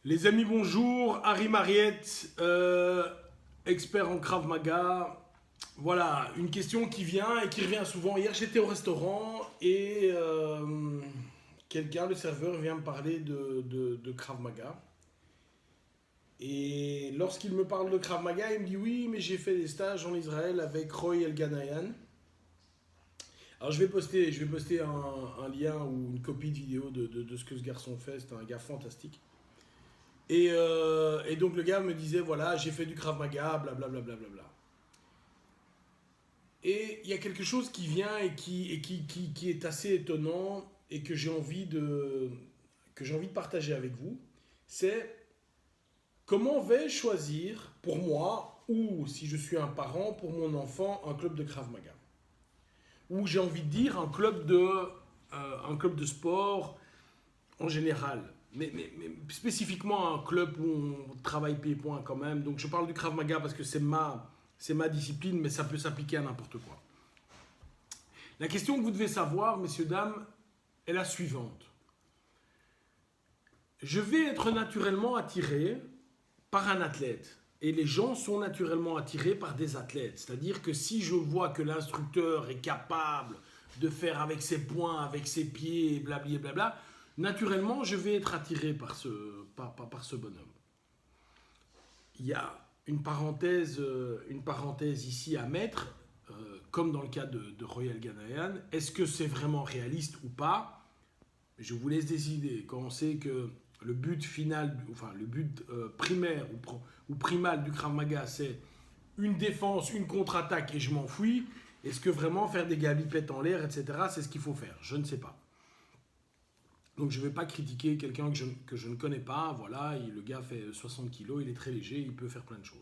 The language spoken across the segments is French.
Les amis, bonjour. Harry Mariette, expert en Krav Maga. Voilà, une question qui vient et qui revient souvent. Hier, j'étais au restaurant et quelqu'un, le serveur, vient me parler de Krav Maga. Et lorsqu'il me parle de Krav Maga, il me dit oui, mais j'ai fait des stages en Israël avec Roy El Ganayan. Alors je vais poster un lien ou une copie de vidéo de ce que ce garçon fait. C'est un gars fantastique. Et donc le gars me disait, voilà, j'ai fait du Krav Maga, blablabla. Bla, bla, bla, bla. Et il y a quelque chose qui vient et qui est assez étonnant et que j'ai envie de partager avec vous. C'est comment vais-je choisir pour moi, ou si je suis un parent, pour mon enfant, un club de Krav Maga. Ou j'ai envie de dire un club de sport en général. Mais spécifiquement un club où on travaille pied-point quand même. Donc je parle du Krav Maga parce que c'est ma discipline, mais ça peut s'appliquer à n'importe quoi. La question que vous devez savoir, messieurs, dames, est la suivante. Je vais être naturellement attiré par un athlète. Et les gens sont naturellement attirés par des athlètes. C'est-à-dire que si je vois que l'instructeur est capable de faire avec ses poings, avec ses pieds, blablabla, naturellement, je vais être attiré par ce bonhomme. Il y a une parenthèse ici à mettre, comme dans le cas de Roy El Ganayan. Est-ce que c'est vraiment réaliste ou pas? Je vous laisse décider. Quand on sait que le but final, enfin le but primaire ou primal du Krav Maga, c'est une défense, une contre-attaque et je m'enfuis, est-ce que vraiment faire des galipettes en l'air, etc., c'est ce qu'il faut faire? Je ne sais pas. Donc je ne vais pas critiquer quelqu'un que je ne connais pas. Voilà, le gars fait 60 kilos, il est très léger, il peut faire plein de choses.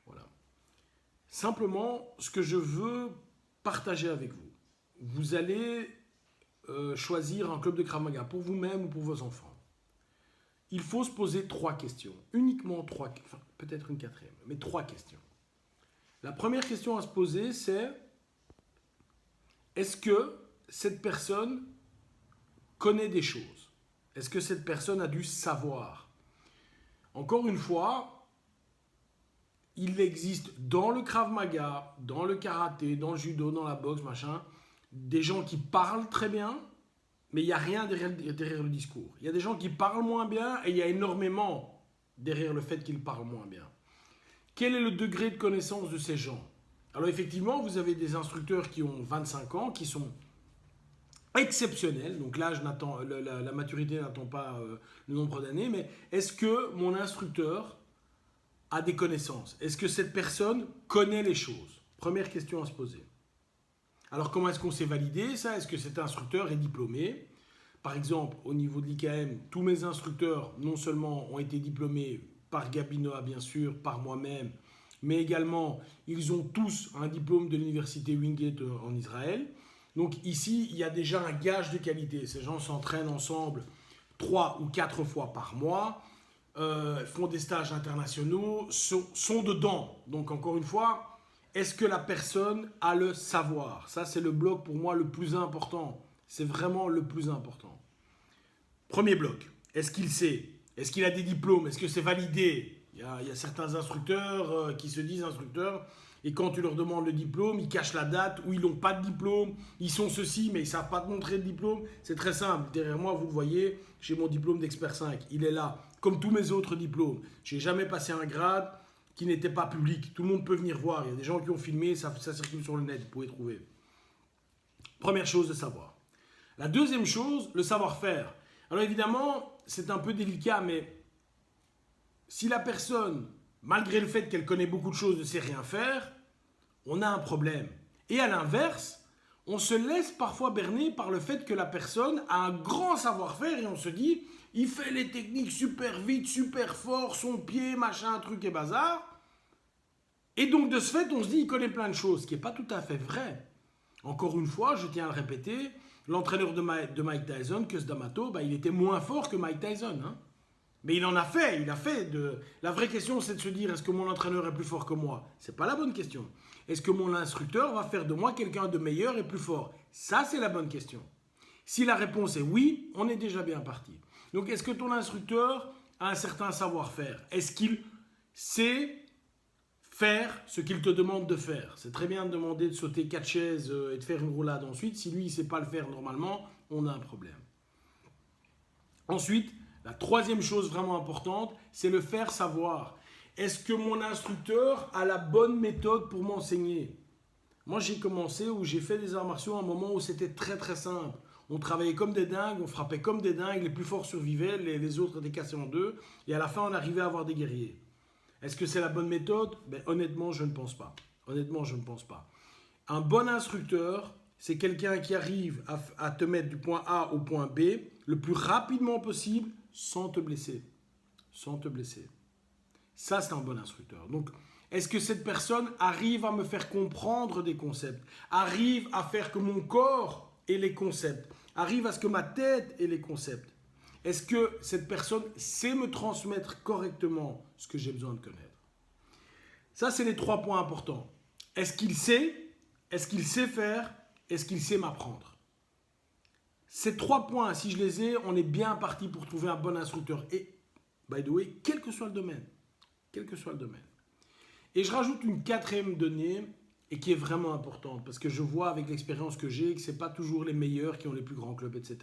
Voilà. Simplement, ce que je veux partager avec vous, vous allez choisir un club de Krav Maga pour vous-même ou pour vos enfants. Il faut se poser 3 questions. Uniquement 3, enfin peut-être une quatrième, mais 3 questions. La première question à se poser, c'est est-ce que cette personne connaît des choses? Est-ce que cette personne a du savoir? Encore une fois, il existe dans le Krav Maga, dans le karaté, dans le judo, dans la boxe, machin, des gens qui parlent très bien, mais il n'y a rien derrière le discours. Il y a des gens qui parlent moins bien et il y a énormément derrière le fait qu'ils parlent moins bien. Quel est le degré de connaissance de ces gens? Alors effectivement, vous avez des instructeurs qui ont 25 ans, qui sont exceptionnels. Donc l'âge n'attend, la maturité n'attend pas le nombre d'années, mais est-ce que mon instructeur a des connaissances? Est-ce que cette personne connaît les choses? Première question à se poser. Alors comment est-ce qu'on s'est validé ça? Est-ce que cet instructeur est diplômé? Par exemple, au niveau de l'IKM, tous mes instructeurs non seulement ont été diplômés par Gabi Noah bien sûr, par moi-même, mais également ils ont tous un diplôme de l'université Wingate en Israël. Donc ici, il y a déjà un gage de qualité. Ces gens s'entraînent ensemble 3 ou 4 fois par mois, font des stages internationaux, sont dedans. Donc encore une fois, est-ce que la personne a le savoir? Ça, c'est le bloc pour moi le plus important. C'est vraiment le plus important. Premier bloc, est-ce qu'il sait? Est-ce qu'il a des diplômes? Est-ce que c'est validé? Il y a certains instructeurs qui se disent instructeurs et quand tu leur demandes le diplôme, ils cachent la date ou ils n'ont pas de diplôme. Ils sont ceci, mais ils ne savent pas te montrer de diplôme. C'est très simple. Derrière moi, vous le voyez, j'ai mon diplôme d'expert 5. Il est là, comme tous mes autres diplômes. Je n'ai jamais passé un grade qui n'était pas public. Tout le monde peut venir voir. Il y a des gens qui ont filmé, ça circule sur le net, vous pouvez trouver. Première chose de savoir. La deuxième chose, le savoir-faire. Alors évidemment, c'est un peu délicat, mais si la personne, malgré le fait qu'elle connaît beaucoup de choses, ne sait rien faire, on a un problème. Et à l'inverse, on se laisse parfois berner par le fait que la personne a un grand savoir-faire et on se dit, il fait les techniques super vite, super fort, son pied, machin, truc et bazar. Et donc de ce fait, on se dit, il connaît plein de choses, ce qui n'est pas tout à fait vrai. Encore une fois, je tiens à le répéter, l'entraîneur de Mike Tyson, Cus D'Amato, il était moins fort que Mike Tyson. Hein. Mais il en a fait, La vraie question, c'est de se dire, est-ce que mon entraîneur est plus fort que moi? C'est pas la bonne question. Est-ce que mon instructeur va faire de moi quelqu'un de meilleur et plus fort? Ça, c'est la bonne question. Si la réponse est oui, on est déjà bien parti. Donc, est-ce que ton instructeur a un certain savoir-faire? Est-ce qu'il sait faire ce qu'il te demande de faire? C'est très bien de demander de sauter 4 chaises et de faire une roulade ensuite. Si lui, il ne sait pas le faire normalement, on a un problème. Ensuite, la troisième chose vraiment importante, c'est le faire savoir. Est-ce que mon instructeur a la bonne méthode pour m'enseigner? Moi, j'ai commencé où j'ai fait des arts martiaux à un moment où c'était très très simple. On travaillait comme des dingues, on frappait comme des dingues, les plus forts survivaient, les autres étaient cassés en deux, et à la fin, on arrivait à avoir des guerriers. Est-ce que c'est la bonne méthode? Honnêtement, je ne pense pas. Honnêtement, je ne pense pas. Un bon instructeur, c'est quelqu'un qui arrive à te mettre du point A au point B le plus rapidement possible sans te blesser. Sans te blesser. Ça, c'est un bon instructeur. Donc, est-ce que cette personne arrive à me faire comprendre des concepts? Arrive à faire que mon corps ait les concepts? Arrive à ce que ma tête ait les concepts? Est-ce que cette personne sait me transmettre correctement ce que j'ai besoin de connaître? Ça, c'est les 3 points importants. Est-ce qu'il sait? Est-ce qu'il sait faire? Est-ce qu'il sait m'apprendre? Ces 3 points, si je les ai, on est bien parti pour trouver un bon instructeur. Et, by the way, quel que soit le domaine. Quel que soit le domaine. Et je rajoute une 4e donnée, et qui est vraiment importante, parce que je vois avec l'expérience que j'ai que ce n'est pas toujours les meilleurs qui ont les plus grands clubs, etc.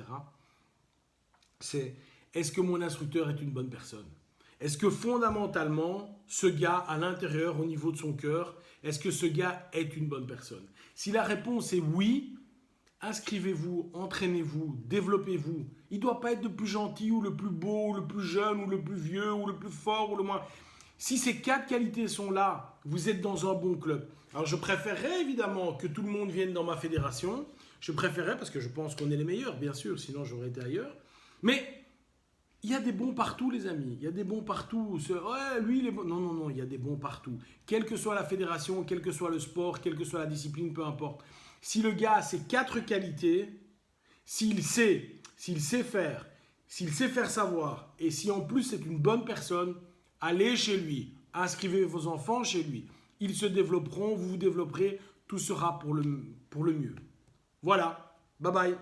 C'est, est-ce que mon instructeur est une bonne personne? Est-ce que fondamentalement, ce gars, à l'intérieur, au niveau de son cœur, est-ce que ce gars est une bonne personne? Si la réponse est oui, inscrivez-vous, entraînez-vous, développez-vous. Il ne doit pas être le plus gentil, ou le plus beau, ou le plus jeune, ou le plus vieux, ou le plus fort, ou le moins... Si ces 4 qualités sont là, vous êtes dans un bon club. Alors je préférerais évidemment que tout le monde vienne dans ma fédération. Je préférerais parce que je pense qu'on est les meilleurs, bien sûr, sinon j'aurais été ailleurs. Mais il y a des bons partout, les amis. Il y a des bons partout. Ouais, lui, il est bon. Non, non, non, il y a des bons partout. Quelle que soit la fédération, quel que soit le sport, quelle que soit la discipline, peu importe. Si le gars a ces 4 qualités, s'il sait faire, s'il sait faire savoir, et si en plus c'est une bonne personne, allez chez lui, inscrivez vos enfants chez lui. Ils se développeront, vous vous développerez, tout sera pour le mieux. Voilà, bye bye.